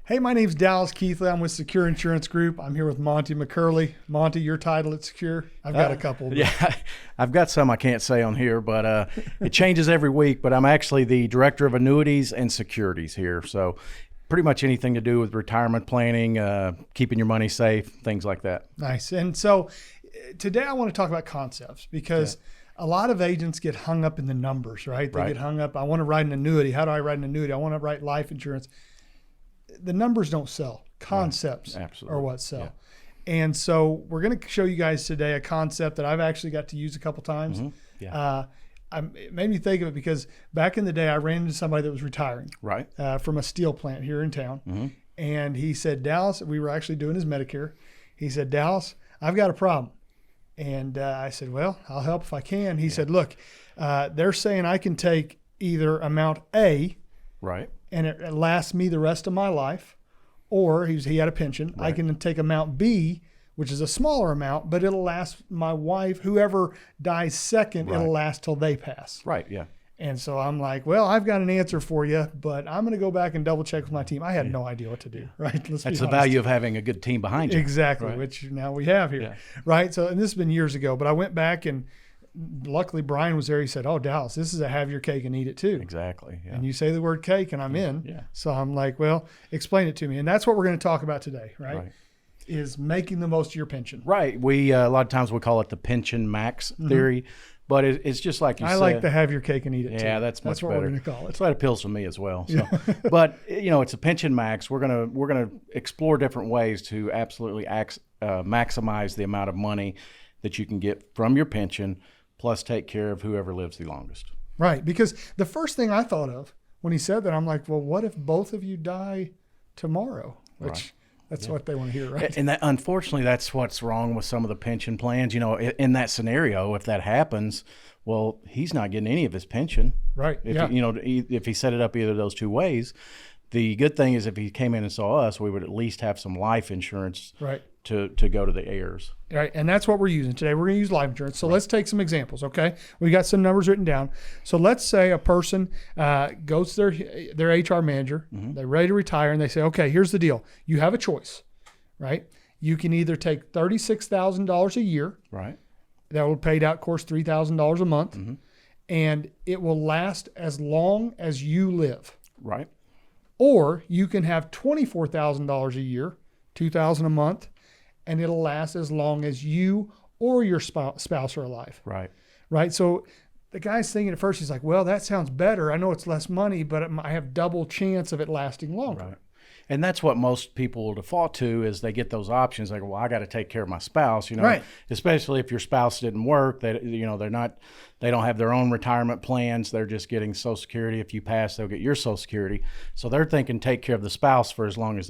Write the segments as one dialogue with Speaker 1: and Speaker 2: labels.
Speaker 1: Hey, my name's Dallas Keithley. I'm with Secure Insurance Group. I'm here with Monty McCurley. Monty, your title at Secure? I've got a couple.
Speaker 2: Yeah, I've got some I can't say on here, but it changes every week. But I'm actually the Director of Annuities and Securities here. So pretty much anything to do with retirement planning, keeping your money safe, things like that.
Speaker 1: Nice. And so today I want to talk about concepts because a lot of agents get hung up in the numbers, right? They get hung up. I want to write an annuity. How do I write an annuity? I want to write life insurance. The numbers don't sell. Concepts are what sell. Yeah. And so we're going to show you guys today a concept that I've actually got to use a couple times. Mm-hmm. Yeah. It made me think of it because back in the day, I ran into somebody that was retiring from a steel plant here in town. Mm-hmm. And he said, Dallas, we were actually doing his Medicare. He said, Dallas, I've got a problem. And I said, well, I'll help if I can. He said, look, they're saying I can take either amount A.
Speaker 2: Right.
Speaker 1: And it lasts me the rest of my life, or he had a pension. Right. I can take amount B, which is a smaller amount, but it'll last my wife, whoever dies second, it'll last till they pass.
Speaker 2: Right, yeah.
Speaker 1: And so I'm like, well, I've got an answer for you, but I'm going to go back and double check with my team. I had no idea what to do, right?
Speaker 2: That's the value of having a good team behind you.
Speaker 1: Exactly, which now we have here, right? So, and this has been years ago, but I went back and luckily Brian was there. He said, oh, Dallas, this is a have your cake and eat it too.
Speaker 2: Exactly. Yeah.
Speaker 1: And you say the word cake and I'm in. Yeah. So I'm like, well, explain it to me. And that's what we're going to talk about today, right? Is making the most of your pension.
Speaker 2: Right. We, a lot of times we call it the pension max theory, but it's just like you said.
Speaker 1: I like to have your cake and eat it too.
Speaker 2: Yeah, that's much better.
Speaker 1: That's what we're going to call it.
Speaker 2: That's what appeals to me as well. So, but it's a pension max. We're going to explore different ways to absolutely maximize the amount of money that you can get from your pension, plus take care of whoever lives the longest.
Speaker 1: Right. Because the first thing I thought of when he said that, I'm like, well, what if both of you die tomorrow? Which that's what they want to hear, right?
Speaker 2: And that, unfortunately, that's what's wrong with some of the pension plans. In that scenario, if that happens, well, he's not getting any of his pension.
Speaker 1: Right.
Speaker 2: If he set it up either of those two ways. The good thing is if he came in and saw us, we would at least have some life insurance to go to the heirs.
Speaker 1: Right, and that's what we're using today. We're going to use life insurance. So let's take some examples, okay? We got some numbers written down. So let's say a person goes to their HR manager, they're ready to retire, and they say, okay, here's the deal. You have a choice, right? You can either take $36,000 a year.
Speaker 2: Right.
Speaker 1: That will pay out, of course, $3,000 a month, and it will last as long as you live.
Speaker 2: Right.
Speaker 1: Or you can have $24,000 a year, $2,000 a month, and it'll last as long as you or your spouse are alive.
Speaker 2: Right.
Speaker 1: Right. So the guy's thinking at first, he's like, well, that sounds better. I know it's less money, but I have double chance of it lasting longer.
Speaker 2: Right. And that's what most people will default to is they get those options like, well, I got to take care of my spouse, especially if your spouse didn't work, they don't have their own retirement plans. They're just getting Social Security. If you pass, they'll get your Social Security. So they're thinking take care of the spouse for as long as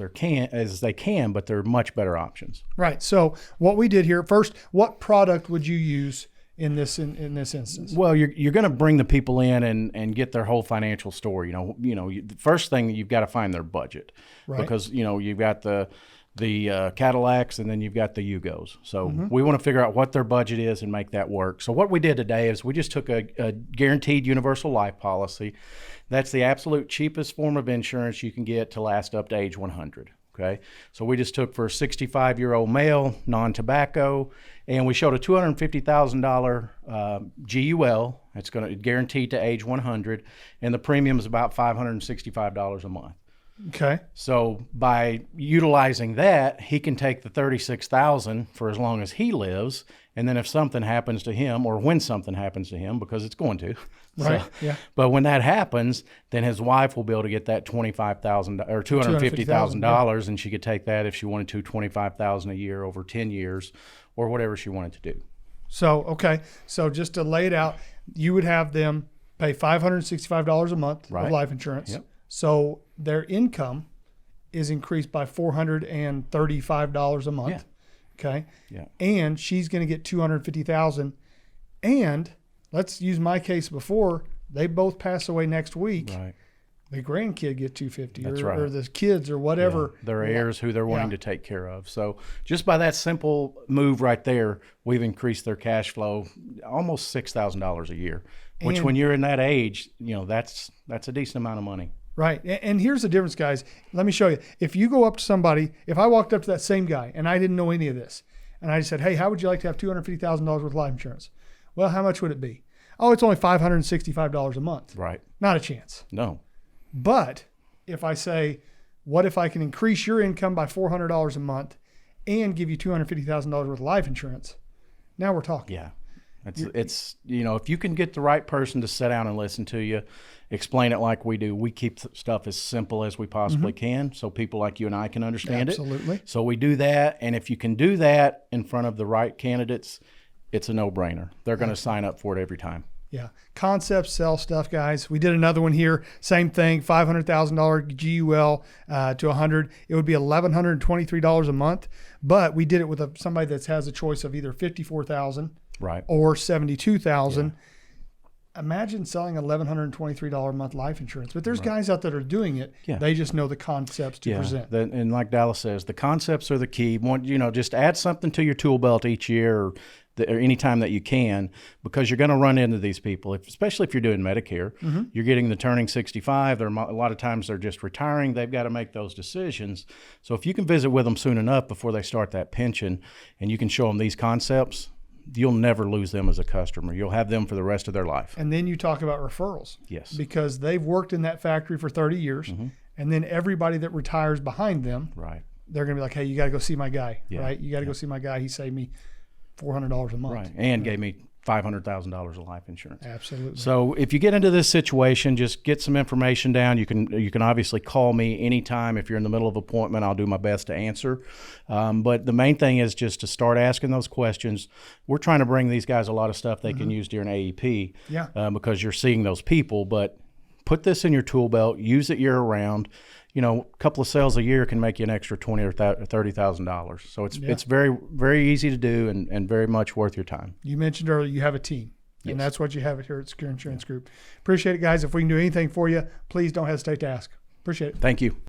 Speaker 2: they can, but they're much better options.
Speaker 1: Right. So what we did here first, what product would you use in this instance?
Speaker 2: Well, you're going to bring the people in and get their whole financial story. The first thing you've got to find their budget, because you've got the Cadillacs and then you've got the Yugos. So we want to figure out what their budget is and make that work. So what we did today is we just took a guaranteed universal life policy. That's the absolute cheapest form of insurance you can get to last up to age 100. Okay, so we just took for a 65-year-old male, non-tobacco, and we showed a $250,000 GUL. It's going to guaranteed to age 100, and the premium is about $565 a month.
Speaker 1: Okay.
Speaker 2: So by utilizing that, he can take the $36,000 for as long as he lives, and then if something happens to him, or when something happens to him, because it's going to,
Speaker 1: right? But
Speaker 2: when that happens, then his wife will be able to get that $25,000 or $250,000, and she could take that if she wanted to, $25,000 a year over 10 years, or whatever she wanted to do.
Speaker 1: So so just to lay it out, you would have them pay $565 a month of life insurance.
Speaker 2: Yep.
Speaker 1: So their income is increased by $435 a month.
Speaker 2: Yeah.
Speaker 1: Okay.
Speaker 2: Yeah.
Speaker 1: And she's going to get $250,000. And let's use my case before. They both pass away next week.
Speaker 2: Right.
Speaker 1: The grandkid get $250,
Speaker 2: or
Speaker 1: the kids or whatever.
Speaker 2: Yeah, their heirs who they're wanting to take care of. So just by that simple move right there, we've increased their cash flow almost $6,000 a year. Which, when you're in that age, that's a decent amount of money.
Speaker 1: Right. And here's the difference, guys. Let me show you. If you go up to somebody, if I walked up to that same guy and I didn't know any of this, and I said, hey, how would you like to have $250,000 worth of life insurance? Well, how much would it be? Oh, it's only $565 a month.
Speaker 2: Right.
Speaker 1: Not a chance.
Speaker 2: No.
Speaker 1: But if I say, what if I can increase your income by $400 a month and give you $250,000 worth of life insurance? Now we're talking.
Speaker 2: Yeah. It's if you can get the right person to sit down and listen to you, explain it like we do. We keep stuff as simple as we possibly can so people like you and I can understand it.
Speaker 1: Absolutely.
Speaker 2: So we do that. And if you can do that in front of the right candidates, it's a no-brainer. They're going to sign up for it every time.
Speaker 1: Yeah. Concepts sell stuff, guys. We did another one here. Same thing, $500,000 GUL to 100. It would be $1,123 a month. But we did it with somebody that has a choice of either $54,000 or $72,000. Imagine selling $1,123 a month life insurance. But there's guys out there that are doing it. Yeah. They just know the concepts to present.
Speaker 2: And like Dallas says, the concepts are the key. Just add something to your tool belt each year or any time that you can, because you're going to run into these people, especially if you're doing Medicare. You're getting the turning 65. A lot of times they're just retiring. They've got to make those decisions. So if you can visit with them soon enough before they start that pension and you can show them these concepts, you'll never lose them as a customer. You'll have them for the rest of their life.
Speaker 1: And then you talk about referrals.
Speaker 2: Yes.
Speaker 1: Because they've worked in that factory for 30 years. And then everybody that retires behind them, they're going to be like, hey, you got to go see my guy, right? You got to go see my guy. He saved me $400 a month.
Speaker 2: Right. And gave me $500,000 of life insurance.
Speaker 1: Absolutely.
Speaker 2: So if you get into this situation, just get some information down. You can obviously call me anytime. If you're in the middle of an appointment, I'll do my best to answer. But the main thing is just to start asking those questions. We're trying to bring these guys a lot of stuff they can use during AEP because you're seeing those people. But put this in your tool belt. Use it year round. A couple of sales a year can make you an extra $20,000 or $30,000. So it's very, very easy to do and very much worth your time.
Speaker 1: You mentioned earlier you have a team, and that's what you have here at Secure Insurance Group. Appreciate it, guys. If we can do anything for you, please don't hesitate to ask. Appreciate it.
Speaker 2: Thank you.